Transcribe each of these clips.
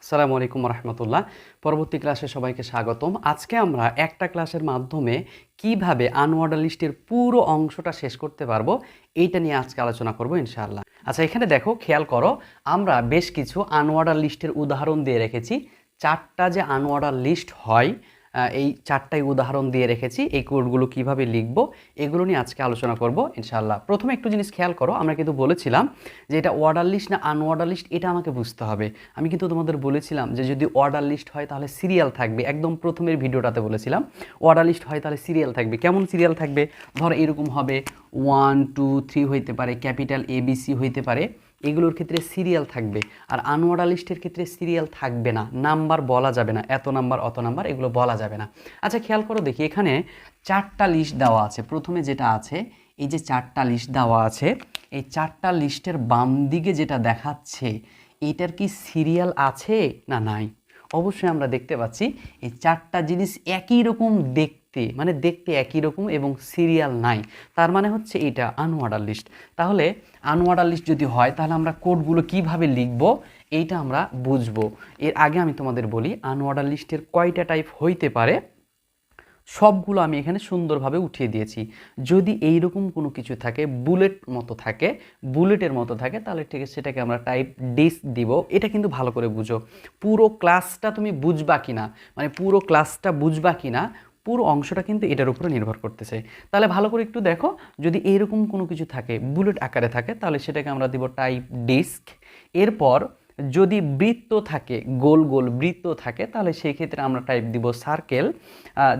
আসসালামু আলাইকুম রহমতুল্লাহ। পরবর্তী ক্লাসে সবাইকে স্বাগতম। আজকে আমরা একটা ক্লাসের মাধ্যমে কিভাবে আনঅর্ডার লিস্টের পুরো অংশটা শেষ করতে পারবো এইটা নিয়ে আজকে আলোচনা করব ইনশাআল্লাহ। আচ্ছা, এখানে দেখো, খেয়াল করো, আমরা বেশ কিছু আনঅর্ডার লিস্টের উদাহরণ দিয়ে রেখেছি। চারটা যে আনঅর্ডার লিস্ট হয়, এই চারটাই উদাহরণ দিয়ে রেখেছি। এই কোডগুলো কিভাবে লিখবো এগুলো নিয়ে আজকে আলোচনা করব ইনশাআল্লাহ। প্রথমে একটু জিনিস খেয়াল করো, আমরা কিন্তু বলেছিলাম যে এটা অর্ডার লিস্ট না আনঅর্ডার লিস্ট এটা আমাকে বুঝতে হবে। আমি কিন্তু তোমাদের বলেছিলাম যে যদি অর্ডার লিস্ট হয় তাহলে সিরিয়াল থাকবে, একদম প্রথমের ভিডিওটাতে বলেছিলাম অর্ডার লিস্ট হয় তাহলে সিরিয়াল থাকবে। কেমন সিরিয়াল থাকবে? ধরো এরকম হবে 1 2 3 হইতে পারে, ক্যাপিটাল ABC হইতে পারে, এগুলোর ক্ষেত্রে সিরিয়াল থাকবে। আর আনঅর্ডার লিস্টের ক্ষেত্রে সিরিয়াল থাকবে না, নাম্বার বলা যাবে না, এত নাম্বার অত নাম্বার এগুলো বলা যাবে না। আচ্ছা, খেয়াল করো দেখি, এখানে চারটা লিস্ট দেওয়া আছে। প্রথমে যেটা আছে, এই যে চারটা লিস্ট দেওয়া আছে, এই চারটা লিস্টের বাম দিকে যেটা দেখাচ্ছে এটার কি সিরিয়াল আছে না নাই? অবশ্যই আমরা দেখতে পাচ্ছি এই চারটা জিনিস একই রকম দেখতে, মানে দেখতে একই রকম এবং সিরিয়াল নাই। তার মানে হচ্ছে এটা আনঅর্ডার লিস্ট। তাহলে আনঅর্ডার লিস্ট যদি হয় তাহলে আমরা কোডগুলো কিভাবে লিখব এইটা আমরা বুঝবো। এর আগে আমি তোমাদের বলি আনঅর্ডার লিস্টের কয়টা টাইপ হইতে পারে সবগুলো আমি এখানে সুন্দরভাবে উঠিয়ে দিয়েছি। যদি এইরকম কোনো কিছু থাকে, বুলেটের মতো থাকে তাহলে ঠিক আছে, সেটাকে আমরা টাইপ ডিস দিব। এটা কিন্তু ভালো করে বুঝো, পুরো ক্লাসটা তুমি বুঝবা কিনা, মানে পুরো ক্লাসটা বুঝবা কিনা, পুরো অংশটা কিন্তু এটার উপরে নির্ভর করতেছে। তাহলে ভালো করে একটু দেখো, যদি এইরকম কোনো কিছু থাকে, বুলেট আকারে থাকে, তাহলে সেটাকে আমরা দিব টাইপ ডিস্ক। এরপর যদি বৃত্ত থাকে, গোল গোল বৃত্ত থাকে, তাহলে সেই ক্ষেত্রে আমরা টাইপ দিব সার্কেল।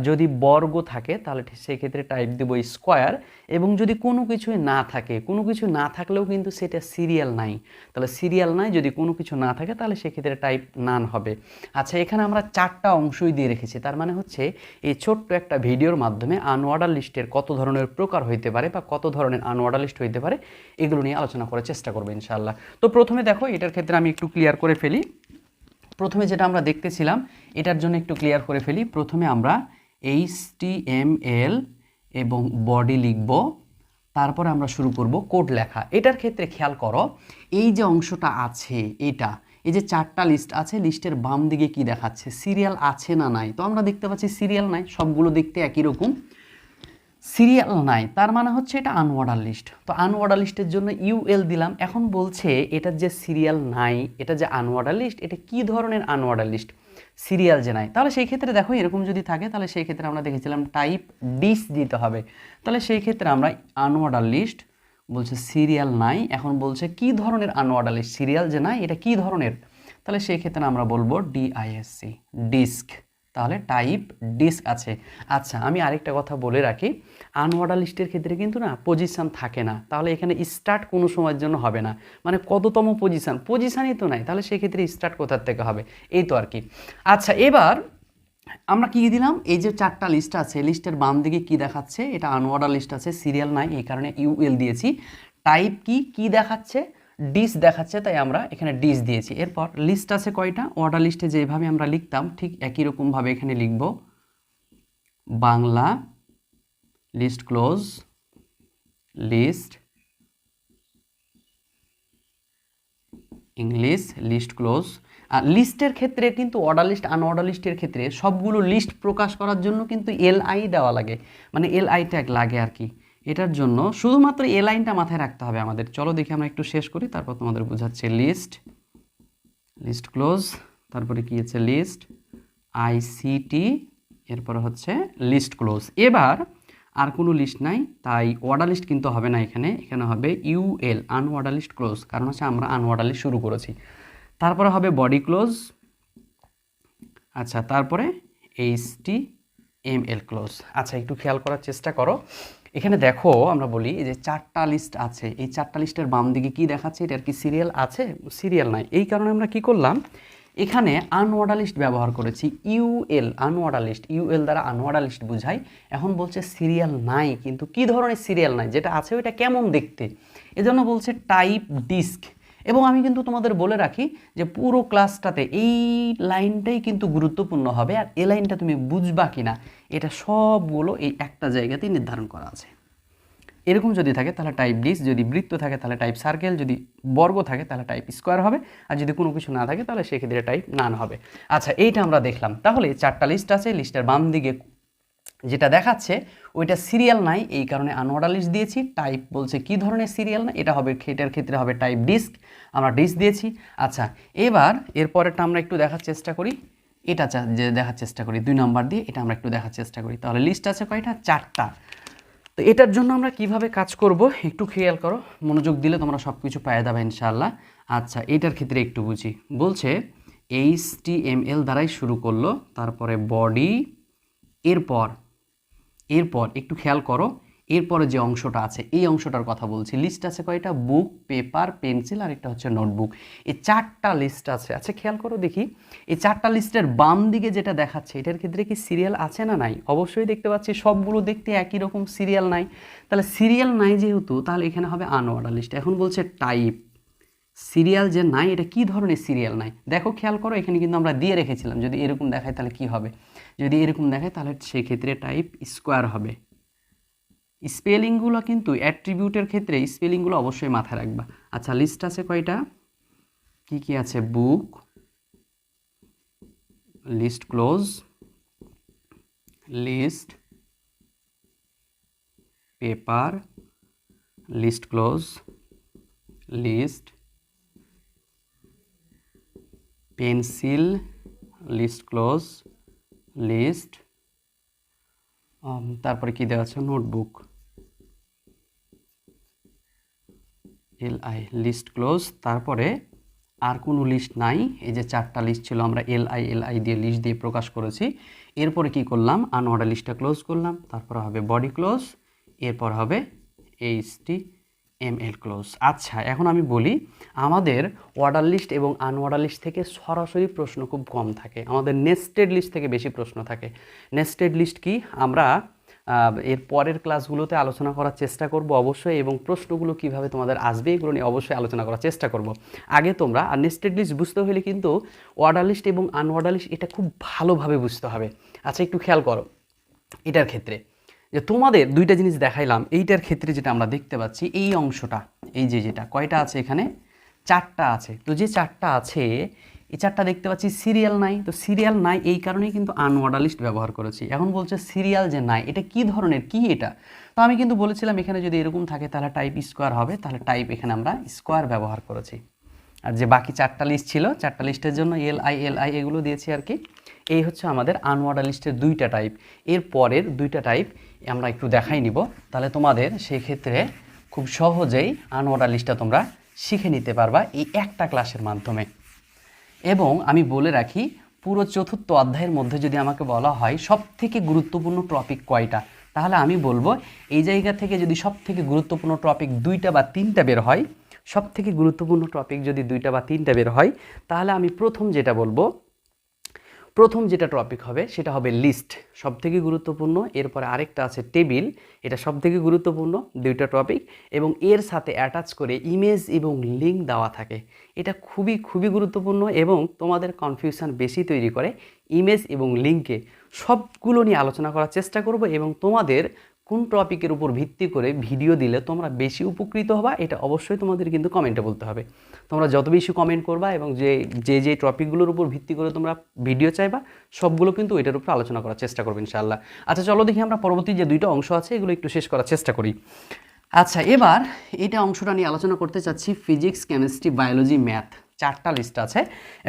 যদি বর্গ থাকে তাহলে সেই ক্ষেত্রে টাইপ দিব স্কোয়ার। এবং যদি কোনো কিছুই না থাকে, কোনো কিছু না থাকলেও কিন্তু সেটা সিরিয়াল নাই, তাহলে সিরিয়াল নাই যদি কোনো কিছু না থাকে তাহলে সেক্ষেত্রে টাইপ নান হবে। আচ্ছা, এখানে আমরা চারটা অংশই দিয়ে রেখেছি। তার মানে হচ্ছে এই ছোট্ট একটা ভিডিওর মাধ্যমে আনঅর্ডার লিস্টের কত ধরনের প্রকার হইতে পারে বা কত ধরনের আনঅর্ডার লিস্ট হইতে পারে এগুলো নিয়ে আলোচনা করার চেষ্টা করবো ইনশাআল্লাহ। তো প্রথমে দেখো, এটার ক্ষেত্রে আমি একটু ক্লিয়ার করে ফেলি। প্রথমে যেটা আমরা দেখতেছিলাম এটার জন্য একটু ক্লিয়ার করে ফেলি। প্রথমে আমরা HTML এবং বডি লিখব, তারপরে আমরা শুরু করব কোড লেখা। এটার ক্ষেত্রে খেয়াল করো, এই যে অংশটা আছে এটা, এই যে চারটা লিস্ট আছে, লিস্টের বাম দিকে কি দেখাচ্ছে, সিরিয়াল আছে না নাই? তো আমরা দেখতে পাচ্ছি সিরিয়াল নাই, সবগুলো দেখতে একই রকম, সিরিয়াল নাই। তার মানে হচ্ছে এটা আনঅর্ডার লিস্ট। তো আনঅর্ডার লিস্টের জন্য UL দিলাম। এখন বলছে এটার যে সিরিয়াল নাই, এটা যে আনঅর্ডার লিস্ট, এটা কি ধরনের আনঅর্ডার লিস্ট? সিরিয়াল যে নাই। তাহলে সেই ক্ষেত্রে দেখো এরকম যদি থাকে তাহলে সেই ক্ষেত্রে আমরা দেখেছিলাম টাইপ ডিস দিতে হবে। তাহলে সেই ক্ষেত্রে আমরা আনঅর্ডার লিস্ট বলছে সিরিয়াল নাই। এখন বলছে কি ধরনের আনঅর্ডার লিস্ট, সিরিয়াল যে নাই এটা কি ধরনের? তাহলে সেই ক্ষেত্রে আমরা বলবো DISC, ডিস্ক। তাহলে টাইপ ডিস্ক আছে। আচ্ছা, আমি আরেকটা কথা বলে রাখি, আনঅর্ডার লিস্টের ক্ষেত্রে কিন্তু না পজিশান থাকে না। তাহলে এখানে স্টার্ট কোনো সময়ের জন্য হবে না, মানে কততম পজিশানই তো নাই, তাহলে সেক্ষেত্রে স্টার্ট কোথার থেকে হবে, এই তো আর কি। আচ্ছা, এবার আমরা কি দিলাম, এই যে চারটা লিস্ট আছে, লিস্টের বাম দিকে কি দেখাচ্ছে, এটা আনঅর্ডার লিস্ট আছে, সিরিয়াল নাই, এই কারণে UL দিয়েছি। টাইপ কি দেখাচ্ছে, ডিস দেখাচ্ছে, তাই আমরা এখানে ডিস দিয়েছি। এরপর লিস্ট আছে কয়টা, অর্ডার লিস্টে যেভাবে আমরা লিখতাম ঠিক একই রকমভাবে এখানে লিখব, Bangla list close, list English list close. আর লিস্টের ক্ষেত্রে কিন্তু অর্ডার লিস্ট আনঅর্ডার লিস্টের ক্ষেত্রে সবগুলো লিস্ট প্রকাশ করার জন্য কিন্তু LI দেওয়া লাগে, মানে LI ট্যাগ লাগে আর কি। এটার জন্য শুধুমাত্র এই লাইনটা মাথায় রাখতে হবে আমাদের। চলো দেখি আমরা একটু শেষ করি, তারপর তোমাদের বোঝাচ্ছে। লিস্ট ক্লোজ, তারপরে কি আছে লিস্ট ICT, এরপর হচ্ছে লিস্ট ক্লোজ। এবার আর কোনো লিস্ট নাই, তাই অর্ডার লিস্ট কিন্তু হবে না, এখানে হবে UL, আনঅর্ডার লিস্ট ক্লোজ, কারণ হচ্ছে আমরা আনঅর্ডার লিস্ট শুরু করেছি। তারপরে হবে বডি ক্লোজ। আচ্ছা, তারপরে HTML ক্লোজ। আচ্ছা, একটু খেয়াল করার চেষ্টা করো, এখানে দেখো আমরা বলি এই যে চারটা লিস্ট আছে, এই চারটা লিস্টের বাম দিকে কি দেখাচ্ছে, এটার কি সিরিয়াল আছে? সিরিয়াল নাই। এই কারণে আমরা কি করলাম, এখানে আনঅর্ডার লিস্ট ব্যবহার করেছি, UL, আনঅর্ডার লিস্ট, UL দ্বারা আনঅর্ডার লিস্ট বোঝাই। এখন বলছে সিরিয়াল নাই, কিন্তু কি ধরনের সিরিয়াল নাই, যেটা আছে ওইটা কেমন দেখতে, এজন্য বলছে টাইপ ডিস্ক। এবং আমি কিন্তু তোমাদের বলে রাখি যে পুরো ক্লাসটাতে এই লাইনটাই কিন্তু গুরুত্বপূর্ণ হবে, আর এই লাইনটা তুমি বুঝবা কিনা এটা সবগুলো এই একটা জায়গাতেই নির্ধারণ করা আছে। এরকম যদি থাকে তাহলে টাইপ ডিস্ক, যদি বৃত্ত থাকে তাহলে টাইপ সার্কেল, যদি বর্গ থাকে তাহলে টাইপ স্কোয়ার হবে, আর যদি কোনো কিছু না থাকে তাহলে সেক্ষেত্রে টাইপ নান হবে। আচ্ছা, এইটা আমরা দেখলাম। তাহলে 4টা লিস্ট আছে, লিস্টের বাম দিকে যেটা দেখাচ্ছে ওইটা সিরিয়াল নাই, এই কারণে আনঅর্ডার লিস্ট দিয়েছি। টাইপ বলছে কি ধরনের সিরিয়াল না, এটা হবে, এটার ক্ষেত্রে হবে টাইপ ডিস্ক, আমরা ডিস্ক দিয়েছি। আচ্ছা, এবার এরপরেরটা আমরা একটু দেখার চেষ্টা করি, এটা যে দেখার চেষ্টা করি 2 নাম্বার দিয়ে, এটা আমরা একটু দেখার চেষ্টা করি। তাহলে লিস্ট আছে কয়টা? 4টা। তো এটার জন্য আমরা কিভাবে কাজ করব একটু খেয়াল করো, মনোযোগ দিলে তোমরা সব কিছু পেয়ে যাবে ইনশাআল্লাহ। আচ্ছা, এটার ক্ষেত্রে একটু বুঝি। বলছে HTML দ্বারাই শুরু করলো, তারপরে বডি, এরপর একটু খেয়াল করো, এরপরে যে অংশটা আছে এই অংশটার কথা বলছি। লিস্ট আছে কয়টা? বুক, পেপার, পেন্সিল, আর একটা হচ্ছে নোটবুক। এই 4টা লিস্ট আছে। আচ্ছা, খেয়াল করো দেখি, এই 4টা লিস্টের বাম দিকে যেটা দেখাচ্ছে এটার ক্ষেত্রে কি সিরিয়াল আছে না নাই? অবশ্যই দেখতে পাচ্ছি সবগুলো দেখতে একই রকম, সিরিয়াল নাই। তাহলে সিরিয়াল নাই যেহেতু, তাহলে এখানে হবে আনঅর্ডার লিস্ট। এখন বলছে টাইপ সিরিয়াল যে নাই, এটা কি ধরনের সিরিয়াল নাই? দেখো খেয়াল করো, এখানে কিন্তু আমরা দিয়ে রেখেছিলাম, যদি এরকম দেখায় তাহলে কি হবে? যদি এরকম দেখায় তাহলে সেক্ষেত্রে টাইপ স্কোয়ার হবে। স্পেলিংগুলো কিন্তু অ্যাট্রিবিউটের ক্ষেত্রে স্পেলিংগুলো অবশ্যই মাথায় রাখবা। আচ্ছা, লিস্ট আছে কয়টা? কি কি আছে? Book, list close, list, paper, list close, list, pencil, list close, list, তারপরে কি দেওয়া আছে? Notebook, LI, list close. তারপরে আর কোনো লিস্ট নাই, এই যে 4টা লিস্ট ছিল আমরা LI দিয়ে লিস্ট দিয়ে প্রকাশ করেছি। এরপরে কি করলাম? আনঅর্ডার লিস্টটা ক্লোজ করলাম, তারপরে হবে বডি ক্লোজ, এরপর হবে HTML ক্লোজ। আচ্ছা, এখন আমি বলি, আমাদের অর্ডার লিস্ট এবং আনঅর্ডার লিস্ট থেকে সরাসরি প্রশ্ন খুব কম থাকে, আমাদের নেস্টেড লিস্ট থেকে বেশি প্রশ্ন থাকে। নেস্টেড লিস্ট কি আমরা এর পরের ক্লাসগুলোতে আলোচনা করার চেষ্টা করব অবশ্যই, এবং প্রশ্নগুলো কিভাবে তোমাদের আসবে এগুলো নিয়ে অবশ্যই আলোচনা করার চেষ্টা করব। আগে তোমরা আর নেস্টেড লিস্ট বুঝতে হলে কিন্তু অর্ডার লিস্ট এবং আনঅর্ডার লিস্ট এটা খুব ভালোভাবে বুঝতে হবে। আচ্ছা, একটু খেয়াল করো, এটার ক্ষেত্রে যে তোমাদের 2টা জিনিস দেখাইলাম, এইটার ক্ষেত্রে যেটা আমরা দেখতে পাচ্ছি এই অংশটা, এই যে যেটা কয়টা আছে এখানে? 4টা আছে। তো যে 4টা আছে এই 4টা দেখতে পাচ্ছি সিরিয়াল নাই, তো সিরিয়াল নাই এই কারণেই কিন্তু আনঅর্ডার লিস্ট ব্যবহার করেছি। এখন বলছে সিরিয়াল যে নাই, এটা কি ধরনের, কি এটা? তো আমি কিন্তু বলেছিলাম এখানে যদি এরকম থাকে তাহলে টাইপ স্কোয়ার হবে, তাহলে টাইপ এখানে আমরা স্কোয়ার ব্যবহার করেছি। আর যে বাকি 4টা লিস্ট ছিল, 4টা লিস্টের জন্য LI এগুলো দিয়েছি আর কি। এই হচ্ছে আমাদের আনঅর্ডার লিস্টের 2টা টাইপ। এর পরের 2টা টাইপ আমরা একটু দেখাই নিব, তাহলে তোমাদের সেক্ষেত্রে খুব সহজেই আনঅর্ডার লিস্টটা তোমরা শিখে নিতে পারবা এই একটা ক্লাসের মাধ্যমে। এবং আমি বলে রাখি, পুরো 4র্থ অধ্যায়ের মধ্যে যদি আমাকে বলা হয় সবথেকে গুরুত্বপূর্ণ টপিক কয়টা, তাহলে আমি বলবো এই জায়গা থেকে যদি সবথেকে গুরুত্বপূর্ণ টপিক 2টা বা 3টা বের হয়, সবথেকে গুরুত্বপূর্ণ টপিক যদি 2টা বা 3টা বের হয়, তাহলে আমি প্রথম যেটা টপিক হবে সেটা হবে লিস্ট, সবথেকে গুরুত্বপূর্ণ। এরপরে আরেকটা আছে টেবিল, এটা সবথেকে গুরুত্বপূর্ণ 2টা টপিক, এবং এর সাথে অ্যাটাচ করে ইমেজ এবং লিঙ্ক দেওয়া থাকে, এটা খুবই খুবই গুরুত্বপূর্ণ এবং তোমাদের কনফিউশন বেশি তৈরি করে। ইমেজ এবং লিঙ্কে সবগুলো নিয়ে আলোচনা করার চেষ্টা করব, এবং তোমাদের কোন টপিকের উপর ভিত্তি করে ভিডিও দিলে তোমরা বেশি উপকৃত হবা এটা অবশ্যই তোমাদের কিন্তু কমেন্টে বলতে হবে। তোমরা যত বেশি কমেন্ট করবা এবং যে টপিকগুলোর উপর ভিত্তি করে তোমরা ভিডিও চাইবা সবগুলো কিন্তু এটার উপর আলোচনা করার চেষ্টা করবে ইনশাআল্লাহ। আচ্ছা, চলো দেখি আমরা পরবর্তী যে 2টা অংশ আছে এগুলো একটু শেষ করার চেষ্টা করি। আচ্ছা, এবার এটা অংশটা নিয়ে আলোচনা করতে চাচ্ছি, ফিজিক্স, কেমিস্ট্রি, বায়োলজি, ম্যাথ, 4টা লিস্ট আছে।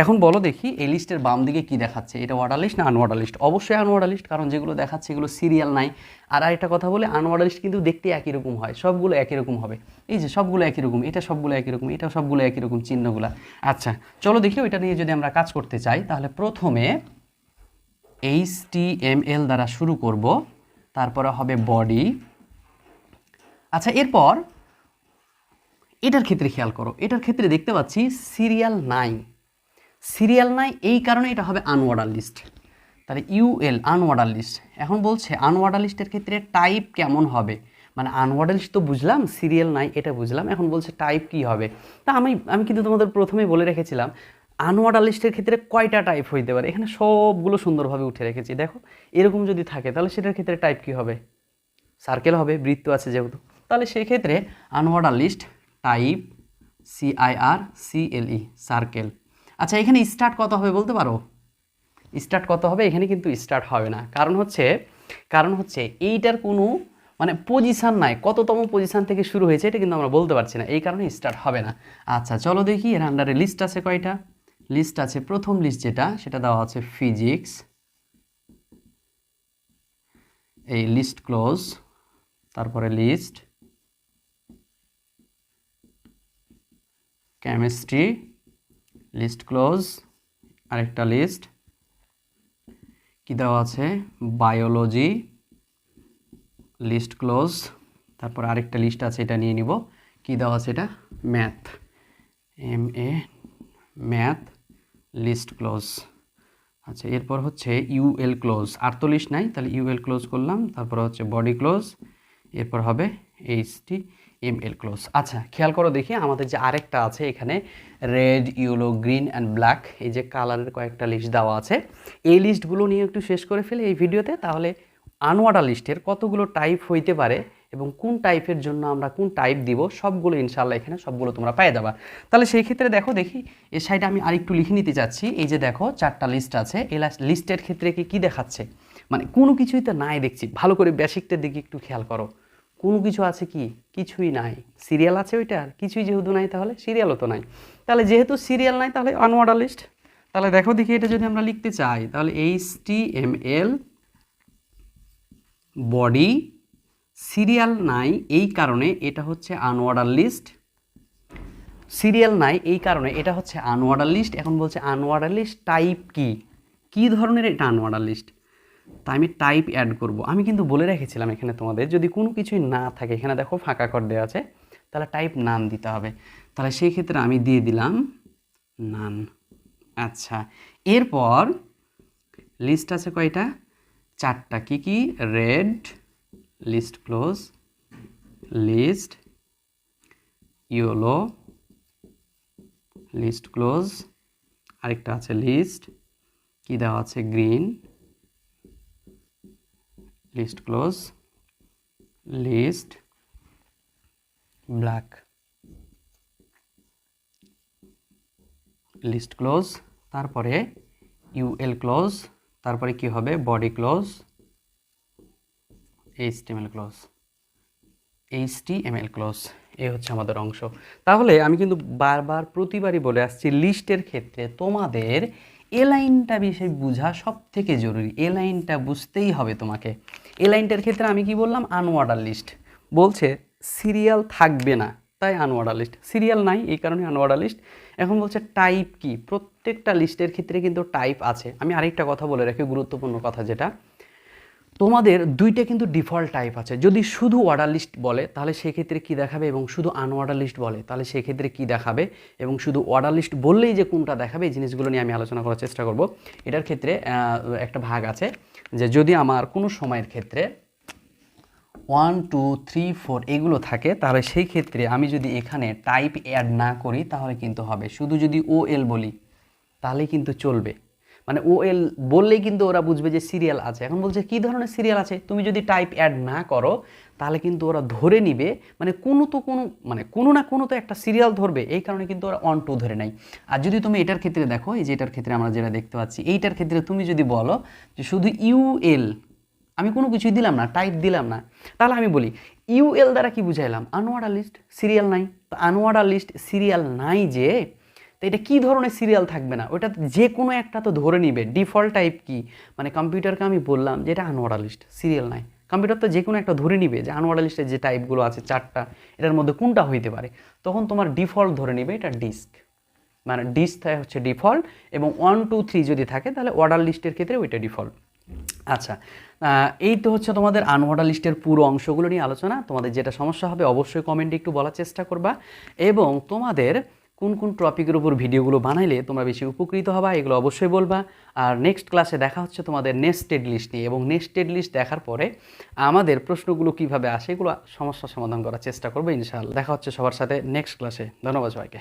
এখন বলো দেখি এই লিস্টের বাম দিকে কি দেখাচ্ছে, এটা অর্ডার লিস্ট না আনঅর্ডার লিস্ট? অবশ্যই আনঅর্ডার লিস্ট, কারণ যেগুলো দেখাচ্ছে এগুলো সিরিয়াল নাই। আর আরেকটা কথা বলে, আনঅর্ডার লিস্ট কিন্তু দেখতে একই রকম হয়, সবগুলো একই রকম হবে, এই যে সবগুলো একই রকম, এটা সবগুলো একই রকম, এটা সবগুলো একই রকম চিহ্নগুলো। আচ্ছা, চলো দেখি ওইটা নিয়ে যদি আমরা কাজ করতে চাই তাহলে প্রথমে HTML দ্বারা শুরু করব, তারপরে হবে বডি। আচ্ছা, এরপর এটার ক্ষেত্রে খেয়াল করো, এটার ক্ষেত্রে দেখতে পাচ্ছি সিরিয়াল নাই, এই কারণে এটা হবে আনঅর্ডার লিস্ট। তাহলে UL আনঅর্ডার লিস্ট। এখন বলছে আনঅর্ডার লিস্টের ক্ষেত্রে টাইপ কেমন হবে, মানে আনঅর্ডার লিস্ট তো বুঝলাম, সিরিয়াল নাই এটা বুঝলাম, এখন বলছে টাইপ কি হবে। তা আমি কিন্তু তোমাদের প্রথমেই বলে রেখেছিলাম আনঅর্ডার লিস্টের ক্ষেত্রে কয়টা টাইপ হইতে পারে, এখানে সবগুলো সুন্দরভাবে উঠে রেখেছি। দেখো এরকম যদি থাকে তাহলে সেটার ক্ষেত্রে টাইপ কি হবে? সার্কেল হবে, বৃত্ত আছে যেহেতু। তাহলে সেক্ষেত্রে unorder list type CIRCLE circle. আচ্ছা, এখানে স্টার্ট কত হবে বলতে পারো? স্টার্ট কত হবে? এখানে কিন্তু স্টার্ট হবে না, কারণ হচ্ছে এইটার কোনো মানে পজিশান নাই, কততম পজিশান থেকে শুরু হয়েছে এটা কিন্তু আমরা বলতে পারছি না, এই কারণে স্টার্ট হবে না। আচ্ছা চলো দেখি এর আন্ডারে লিস্ট আছে কয়টা। লিস্ট আছে, প্রথম লিস্ট যেটা সেটা দেওয়া আছে ফিজিক্স, এই লিস্ট ক্লোজ, তারপরে লিস্ট কেমিস্ট্রি, লিস্ট ক্লোজ, আরেকটা লিস্ট কি দেওয়া আছে বায়োলজি, লিস্ট ক্লোজ, তারপর আরেকটা লিস্ট আছে এটা নিয়ে নিব, কি দেওয়া আছে এটা math, MA math, list close. আচ্ছা এরপর হচ্ছে UL ক্লোজ, আর তো লিস্ট নাই তাহলে UL ক্লোজ করলাম, তারপর হচ্ছে বডি ক্লোজ, এরপর হবে HTML ক্লোজ। আচ্ছা খেয়াল করো দেখি আমাদের যে আরেকটা আছে এখানে red, yellow, green and black, এই যে কালারের কয়েকটা লিস্ট দেওয়া আছে, এই লিস্টগুলো নিয়ে একটু শেষ করে ফেলে এই ভিডিওতে, তাহলে আনঅর্ডার লিস্টের কতগুলো টাইপ হইতে পারে এবং কোন টাইপের জন্য আমরা কোন টাইপ দিব সবগুলো ইনশাল্লাহ এখানে সবগুলো তোমরা পেয়ে যাবা। তাহলে সেই ক্ষেত্রে দেখো দেখি এর সাইডে আমি আরেকটু লিখে নিতে চাচ্ছি, এই যে দেখো 4টা লিস্ট আছে, এই লিস্টের ক্ষেত্রে কি দেখাচ্ছে, মানে কোনো কিছুই তো নাই দেখছি, ভালো করে বেসিকটার দিকে একটু খেয়াল করো, কোনো কিছু আছে কি? কিছুই নাই। সিরিয়াল আছে ওইটার? কিছুই যেহেতু নাই তাহলে সিরিয়ালও তো নাই, তাহলে যেহেতু সিরিয়াল নাই তাহলে আনঅর্ডার লিস্ট। তাহলে দেখো দেখি এটা যদি আমরা লিখতে চাই তাহলে HTML বডি, সিরিয়াল নাই এই কারণে এটা হচ্ছে আনঅর্ডার লিস্ট, সিরিয়াল নাই এই কারণে এটা হচ্ছে আনঅর্ডার লিস্ট। এখন বলছে আনঅর্ডার লিস্ট টাইপ কি ধরনের এটা আনঅর্ডার লিস্ট, তাই আমি টাইপ অ্যাড করব। আমি কিন্তু বলে রেখেছিলাম এখানে তোমাদের যদি কোনো কিছুই না থাকে, এখানে দেখো ফাঁকা কর দেওয়া আছে, তাহলে টাইপ নান দিতে হবে, তাহলে সেই ক্ষেত্রে আমি দিয়ে দিলাম নান। আচ্ছা এরপর লিস্ট আছে কয়টা? 4টা। কি red, list close, list yellow, list close, আরেকটা আছে লিস্ট কি দেওয়া আছে green, list close, list black, list close, তারপরে UL ক্লোজ, তারপরে কি হবে বডি ক্লোজ, HTML ক্লোজ, এই হচ্ছে আমাদের অংশ। তাহলে আমি কিন্তু বারবার প্রতিবারই বলে আসছি লিস্টের ক্ষেত্রে তোমাদের এ লাইনটা বিষয় বোঝা সব থেকে জরুরি, এ লাইনটা বুঝতেই হবে তোমাকে। এ লাইনটার ক্ষেত্রে আমি কি বললাম আনঅর্ডার লিস্ট, বলছে সিরিয়াল থাকবে না তাই আনঅর্ডার লিস্ট, সিরিয়াল নাই এই কারণে আনঅর্ডার লিস্ট। এখন বলছে টাইপ কি, প্রত্যেকটা লিস্টের ক্ষেত্রে কিন্তু টাইপ আছে। আমি আরেকটা কথা বলে রাখি গুরুত্বপূর্ণ কথা, যেটা তোমাদের দুইটা কিন্তু ডিফল্ট টাইপ আছে, যদি শুধু অর্ডার লিস্ট বলে তাহলে সেক্ষেত্রে কি দেখাবে এবং শুধু আনঅর্ডার লিস্ট বলে তাহলে সেক্ষেত্রে কি দেখাবে, এবং শুধু অর্ডার লিস্ট বললেই যে কোনটা দেখাবে এই জিনিসগুলো নিয়ে আমি আলোচনা করার চেষ্টা করব। এটার ক্ষেত্রে একটা ভাগ আছে যে যদি আমার কোনো সময়ের ক্ষেত্রে 1 2 3 4 এগুলো থাকে তাহলে সেই ক্ষেত্রে আমি যদি এখানে টাইপ অ্যাড না করি তাহলে কিন্তু হবে, শুধু যদি OL বলি তাহলে কিন্তু চলবে, মানে OL বললেই কিন্তু ওরা বুঝবে যে সিরিয়াল আছে। এখন বলছে কি ধরনের সিরিয়াল আছে, তুমি যদি টাইপ অ্যাড না করো তাহলে কিন্তু ওরা ধরে নিবে, মানে কোনো না কোনো তো একটা সিরিয়াল ধরবে, এই কারণে কিন্তু ওরা 1 2 ধরে নেয়। আর যদি তুমি এটার ক্ষেত্রে দেখো, এই যে এটার ক্ষেত্রে আমরা যেটা দেখতে পাচ্ছি, এইটার ক্ষেত্রে তুমি যদি বলো যে শুধু UL, আমি কোনো কিছুই দিলাম না, টাইপ দিলাম না, তাহলে আমি বলি UL দ্বারা কি বুঝাইলাম আনঅর্ডার লিস্ট, সিরিয়াল নাই। তো আনঅর্ডার লিস্ট সিরিয়াল নাই যে, তো এটা কী ধরনের সিরিয়াল থাকবে না, ওটা যে কোনো একটা তো ধরে নিবে। ডিফল্ট টাইপ কি, মানে কম্পিউটারকে আমি বললাম যে এটা আনঅর্ডার লিস্ট, সিরিয়াল নাই, কম্পিউটার তো যে কোনো একটা ধরে নিবে যে আনঅর্ডার লিস্টের যে টাইপগুলো আছে 4টা এটার মধ্যে কোনটা হইতে পারে, তখন তোমার ডিফল্ট ধরে নিবে এটা ডিস্ক, মানে ডিস্ক হচ্ছে ডিফল্ট, এবং 1 2 3 যদি থাকে তাহলে অর্ডার লিস্টের ক্ষেত্রে ওইটা ডিফল্ট। আচ্ছা এই তো হচ্ছে তোমাদের আনঅর্ডার লিস্টের পুরো অংশগুলো নিয়ে আলোচনা। তোমাদের যেটা সমস্যা হবে অবশ্যই কমেন্টে একটু বলার চেষ্টা করবা, এবং তোমাদের কোন কোন টপিকের উপর ভিডিওগুলো বানাইলে তোমরা বেশি উপকৃত হবা এগুলো অবশ্যই বলবা। আর নেক্সট ক্লাসে দেখা হচ্ছে তোমাদের নেস্টেড লিস্ট নিয়ে, এবং নেস্টেড লিস্ট দেখার পরে আমাদের প্রশ্নগুলো কিভাবে আসে এগুলো সমস্যা সমাধান করার চেষ্টা করবো ইনশাআল্লাহ। দেখা হচ্ছে সবার সাথে নেক্সট ক্লাসে। ধন্যবাদ সবাইকে।